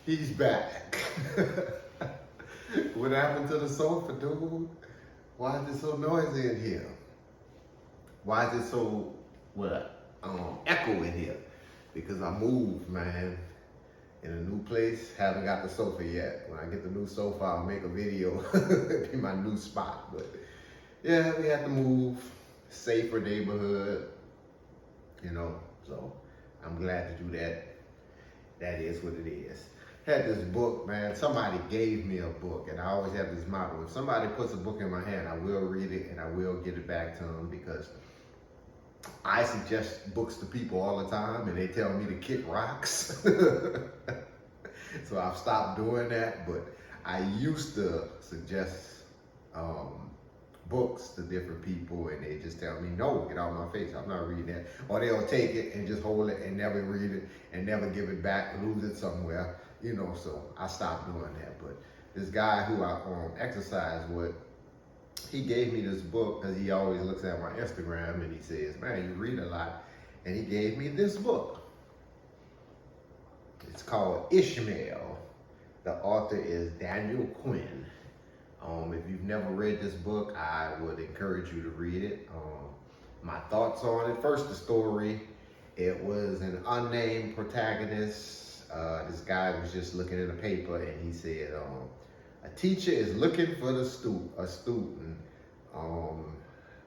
He's back. What happened to the sofa, dude? Why is it so noisy in here? Why is it so, echo in here? Because I moved, man, in a new place. Haven't got the sofa yet. When I get the new sofa, I'll make a video. It'll be my new spot. But yeah, we had to move. Safer neighborhood, so I'm glad to do that. That is what it is. Had this book, man. Somebody gave me a book, and I always have this motto: if somebody puts a book in my hand, I will read it and I will get it back to them, because I suggest books to people all the time, and they tell me to kick rocks. So I've stopped doing that, but I used to suggest books to different people, and they just tell me, no, get out of my face, I'm not reading that. Or they'll take it and just hold it and never read it and never give it back, lose it somewhere, so I stopped doing that. But this guy who I exercise with, he gave me this book because he always looks at my Instagram and he says, man, you read a lot. And he gave me this book. It's called Ishmael. The author is Daniel Quinn. If you've never read this book, I would encourage you to read it. My thoughts on it: first, the story. It was an unnamed protagonist. This guy was just looking at a paper, and he said, a teacher is looking for a student.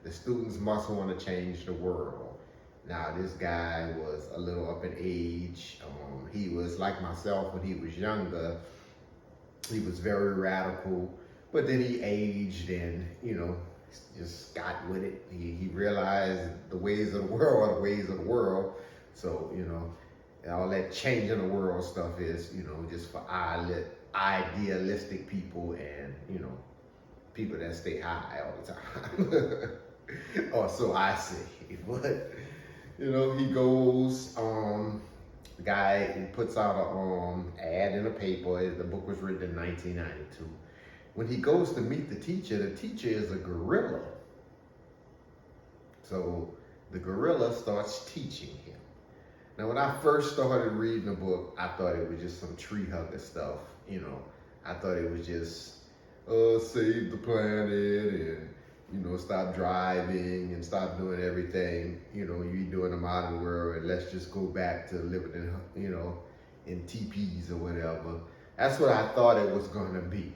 The students must want to change the world. Now, this guy was a little up in age. He was like myself when he was younger. He was very radical. But then he aged and, just got with it. He realized the ways of the world are the ways of the world. So, all that changing the world stuff is, just for idealistic people and, people that stay high all the time. Or so I say. But, he goes, the guy puts out an ad in a paper. The book was written in 1992. When he goes to meet the teacher is a gorilla. So the gorilla starts teaching him. Now, when I first started reading the book, I thought it was just some tree hugger stuff. I thought it was just, save the planet and, stop driving and stop doing everything, you do in the modern world, and let's just go back to living in, in teepees or whatever. That's what I thought it was going to be.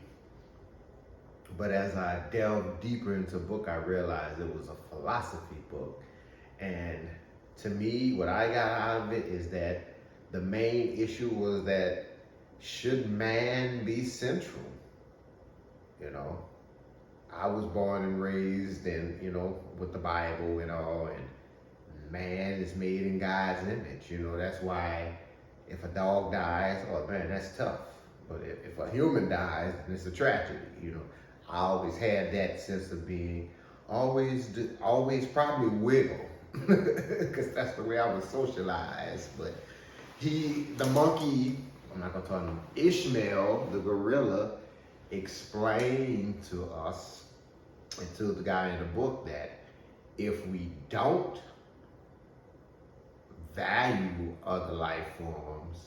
But as I delved deeper into the book, I realized it was a philosophy book. And to me, what I got out of it is that the main issue was that, should man be central? I was born and raised in, with the Bible and all, and man is made in God's image. That's why if a dog dies, oh man, that's tough. But if a human dies, then it's a tragedy, I always had that sense of being always probably wiggle, because that's the way I was socialized. But the monkey, I'm not gonna tell him, Ishmael, the gorilla, explained to us and to the guy in the book that if we don't value other life forms,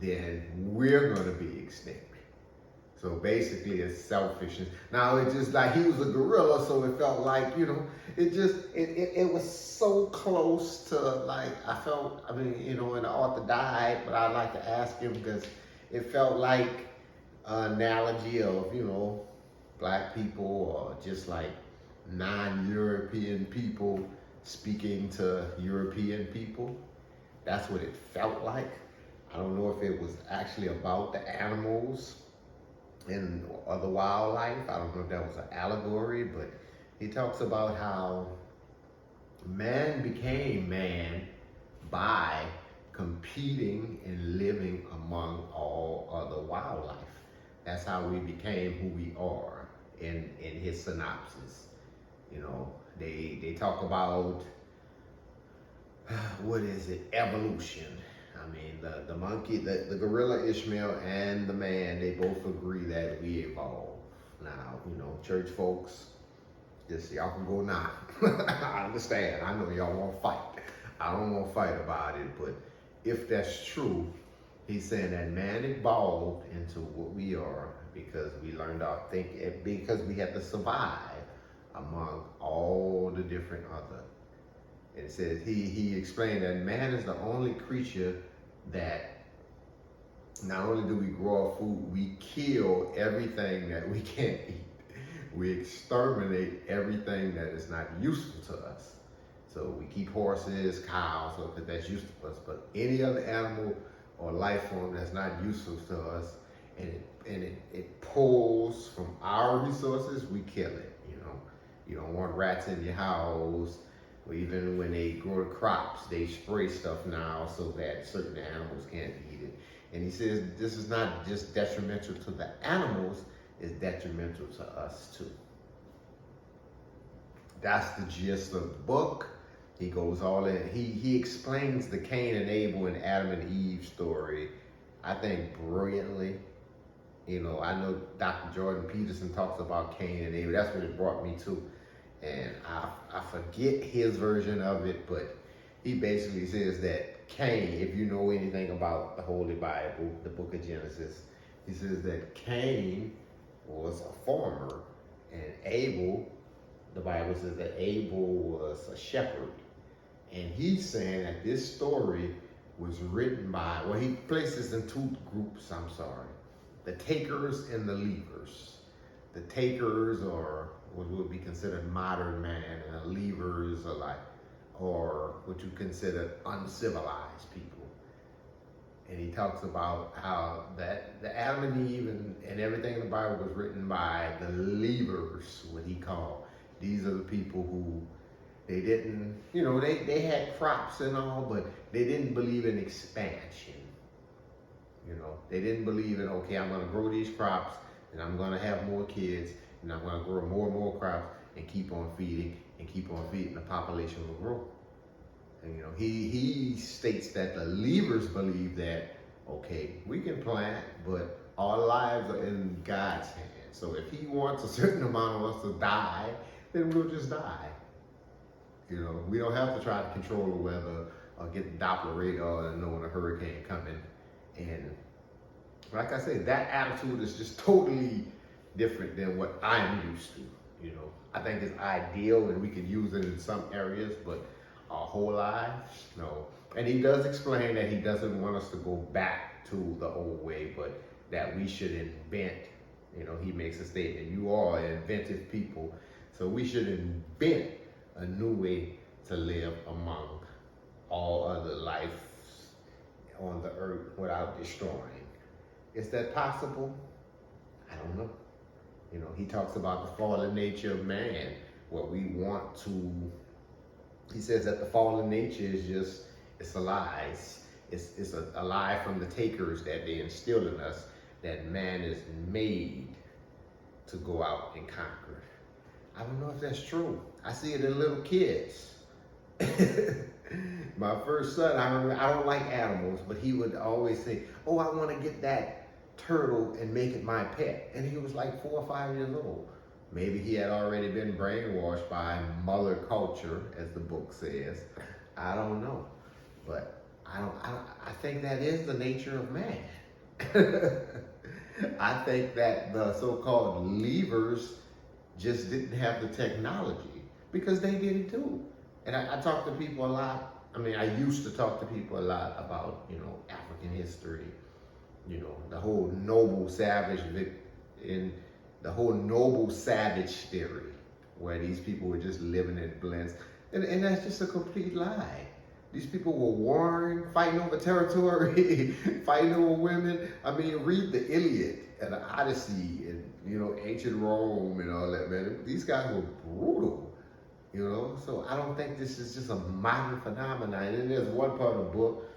then we're gonna be extinct. So basically it's selfishness. Now it's just like he was a gorilla, so it felt like, it was so close to like, and the author died, but I'd like to ask him, because it felt like an analogy of, black people, or just like non-European people speaking to European people. That's what it felt like. I don't know if it was actually about the animals and other wildlife. I don't know if that was an allegory, but he talks about how man became man by competing and living among all other wildlife. That's how we became who we are in his synopsis. They talk about, what is it, evolution. I mean, the monkey, the gorilla Ishmael and the man, they both agree that we evolve. Now, church folks, just y'all can go now. I understand. I know y'all won't fight. I don't want to fight about it, but if that's true, He's saying that man evolved into what we are because we learned our thinking, because we had to survive among all the different other. And it says he explained that man is the only creature that not only do we grow our food, we kill everything that we can't eat. We exterminate everything that is not useful to us. So we keep horses, cows, because that's useful to us. But any other animal or life form that's not useful to us, and it pulls from our resources, we kill it. You don't want rats in your house. Or even when they grow the crops, they spray stuff now so that certain animals can't eat it. And he says this is not just detrimental to the animals, it's detrimental to us too. That's the gist of the book. He goes all in. He explains the Cain and Abel and Adam and Eve story, I think, brilliantly. I know Dr. Jordan Peterson talks about Cain and Abel. That's what it brought me to. And I forget his version of it, but he basically says that Cain, if you know anything about the Holy Bible, the book of Genesis, he says that Cain was a farmer and Abel, the Bible says that Abel was a shepherd. And he's saying that this story was written by, well, he places in two groups, the takers and the leavers. The takers are what would be considered modern man, and the leavers are or what you consider uncivilized people. And he talks about how that the Adam and Eve and everything in the Bible was written by the leavers, what he called. These are the people who they didn't, they had crops and all, but they didn't believe in expansion. They didn't believe in, okay, I'm going to grow these crops and I'm going to have more kids and I'm going to grow more and more crops and keep on feeding, the population will grow. And he states that the leavers believe that, okay, we can plant, but our lives are in God's hands. So if he wants a certain amount of us to die, then we'll just die. We don't have to try to control the weather or get the Doppler radar and know when a hurricane coming. And like I said, that attitude is just totally different than what I'm used to. I think it's ideal and we could use it in some areas, but our whole lives, no. And he does explain that he doesn't want us to go back to the old way, but that we should invent. He makes a statement, you are an inventive people, so we should invent a new way to live among all other life on the earth without destroying. Is that possible? I don't know. He talks about the fallen nature of man, what we want to, he says that the fallen nature is just, it's a lie. It's a lie from the takers that they instill in us, that man is made to go out and conquer. I don't know if that's true. I see it in little kids. My first son, I remember, I don't like animals, but he would always say, oh, I want to get that turtle and make it my pet. And he was like 4 or 5 years old. Maybe he had already been brainwashed by mother culture, as the book says. I don't know. But I think that is the nature of man. I think that the so-called leavers just didn't have the technology, because they did it too. And I talk to people a lot. I used to talk to people a lot about, African history, the whole noble savage theory, where these people were just living in blends. And that's just a complete lie. These people were warring, fighting over territory, fighting over women. Read the Iliad and the Odyssey and, ancient Rome and all that, man. These guys were brutal, So I don't think this is just a modern phenomenon. And then there's one part of the book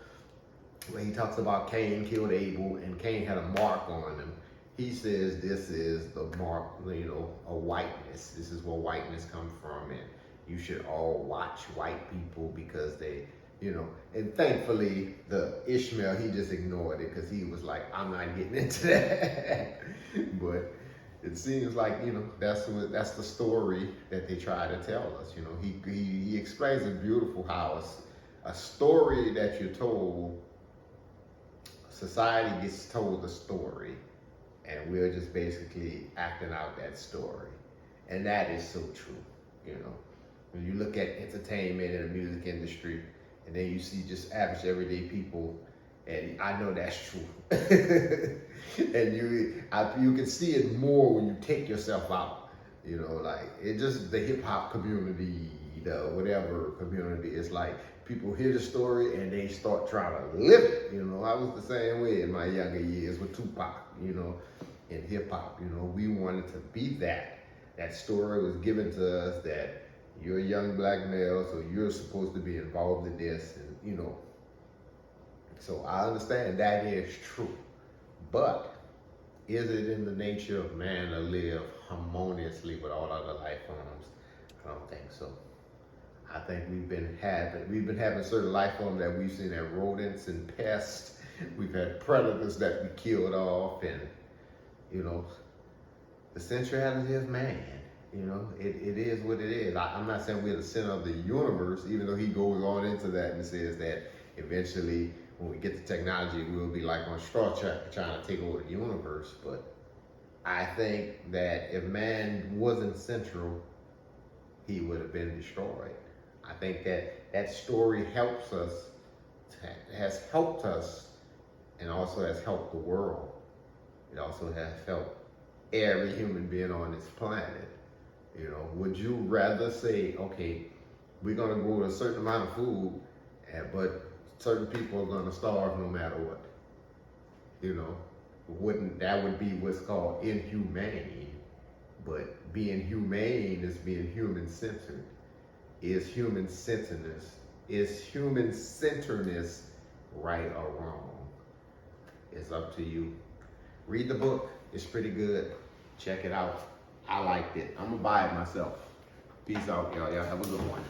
where he talks about Cain killed Abel and Cain had a mark on him. He says this is the mark, a whiteness. This is where whiteness comes from, and you should all watch white people because they, and thankfully the Ishmael, he just ignored it because he was like, I'm not getting into that. But it seems like, that's the story that they try to tell us. He explains it beautiful how a story that you're told, a society gets told a story, and we're just basically acting out that story. And that is so true, you know. When you look at entertainment and the music industry, and then you see just average everyday people, and I know that's true. And you can see it more when you take yourself out, you know, like it just the hip hop community, the whatever community. It's like people hear the story and they start trying to live it. You know, I was the same way in my younger years with Tupac, you know, in hip hop. You know, we wanted to be that. That story was given to us that you're a young black male, so you're supposed to be involved in this, and you know. So I understand that is true. But is it in the nature of man to live harmoniously with all other life forms? I don't think so. I think we've been having certain life forms that we've seen as rodents and pests. We've had predators that we killed off, and you know, the centrality of man. You know, it is what it is. I'm not saying we're the center of the universe, even though he goes on into that and says that eventually when we get the technology, we'll be like on Star Trek trying to take over the universe. But I think that if man wasn't central, he would have been destroyed. I think that story helps us, has helped us, and also has helped the world. It also has helped every human being on this planet. You know, would you rather say, okay, we're gonna grow a certain amount of food, but certain people are gonna starve no matter what? You know, that would be what's called inhumane. But being humane is being human-centered. Is human-centeredness right or wrong? It's up to you. Read the book. It's pretty good. Check it out. I liked it. I'm gonna buy it myself. Peace out, y'all. Y'all have a good one.